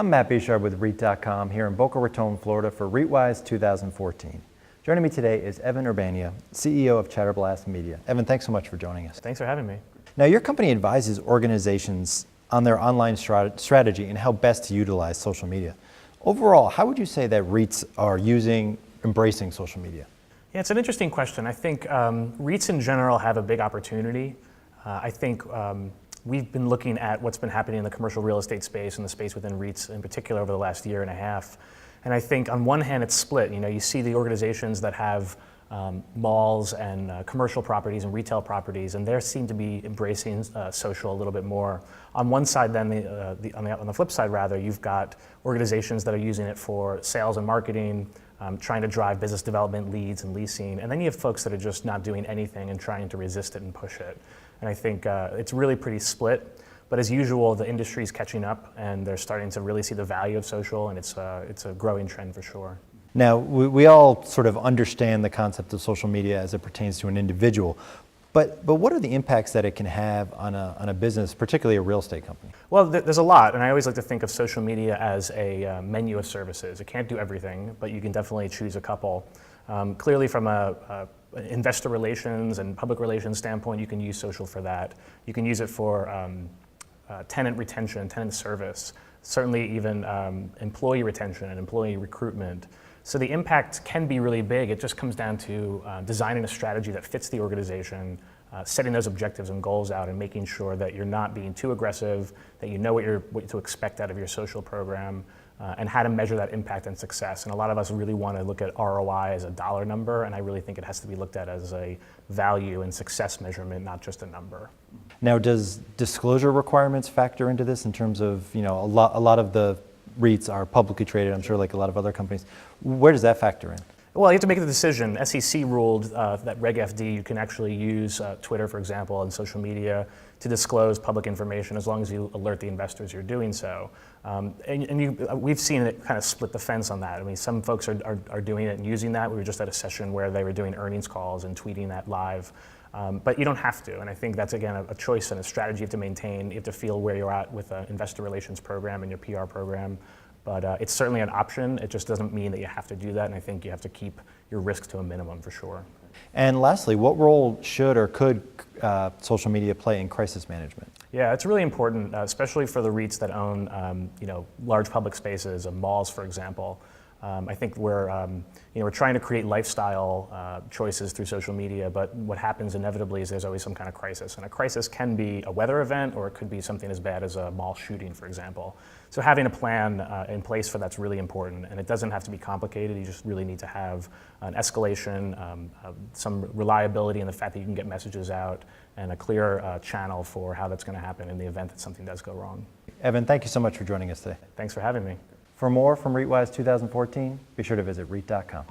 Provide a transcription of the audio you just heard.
I'm Matt Bouchard with REIT.com here in Boca Raton, Florida for REITWise 2014. Joining me today is Evan Urbania, CEO of ChatterBlast Media. Evan, thanks so much for joining us. Thanks for having me. Now, your company advises organizations on their online strategy and how best to utilize social media. Overall, how would you say that REITs are embracing social media? Yeah, it's an interesting question. I think REITs in general have a big opportunity. I think we've been looking at what's been happening in the commercial real estate space and the space within REITs in particular over the last year and a half. And I think on one hand it's split. You see the organizations that have malls and commercial properties and retail properties, and they seem to be embracing social a little bit more. On one side then, on the flip side rather, you've got organizations that are using it for sales and marketing, trying to drive business development leads and leasing, and then you have folks that are just not doing anything and trying to resist it and push it. And I think it's really pretty split, but as usual, the industry's catching up and they're starting to really see the value of social, and it's a growing trend for sure. Now, we all sort of understand the concept of social media as it pertains to an individual, but what are the impacts that it can have on a business, particularly a real estate company? Well, there's a lot, and I always like to think of social media as a menu of services. It can't do everything, but you can definitely choose a couple. Clearly from a investor relations and public relations standpoint, you can use social for that. You can use it for tenant retention, tenant service, certainly even employee retention and employee recruitment. So the impact can be really big. It just comes down to designing a strategy that fits the organization, setting those objectives and goals out, and making sure that you're not being too aggressive, that you know what to expect out of your social program, and how to measure that impact and success. And a lot of us really want to look at ROI as a dollar number, and I really think it has to be looked at as a value and success measurement, not just a number. Now, does disclosure requirements factor into this in terms of, a lot of the REITs are publicly traded, I'm sure, like a lot of other companies. Where does that factor in? Well, you have to make the decision. SEC ruled that Reg FD, you can actually use Twitter, for example, and social media to disclose public information as long as you alert the investors you're doing so. We've seen it kind of split the fence on that. I mean, some folks are doing it and using that. We were just at a session where they were doing earnings calls and tweeting that live. But you don't have to, and I think that's, again, a choice and a strategy you have to maintain. You have to feel where you're at with an investor relations program and your PR program. But it's certainly an option. It just doesn't mean that you have to do that, and I think you have to keep your risk to a minimum for sure. And lastly, what role should or could social media play in crisis management? Yeah, it's really important, especially for the REITs that own large public spaces, malls, for example. I think we're trying to create lifestyle choices through social media, but what happens inevitably is there's always some kind of crisis. And a crisis can be a weather event, or it could be something as bad as a mall shooting, for example. So having a plan in place for that's really important, and it doesn't have to be complicated. You just really need to have an escalation, some reliability in the fact that you can get messages out, and a clear channel for how that's going to happen in the event that something does go wrong. Evan, thank you so much for joining us today. Thanks for having me. For more from REITWise 2014, be sure to visit REIT.com.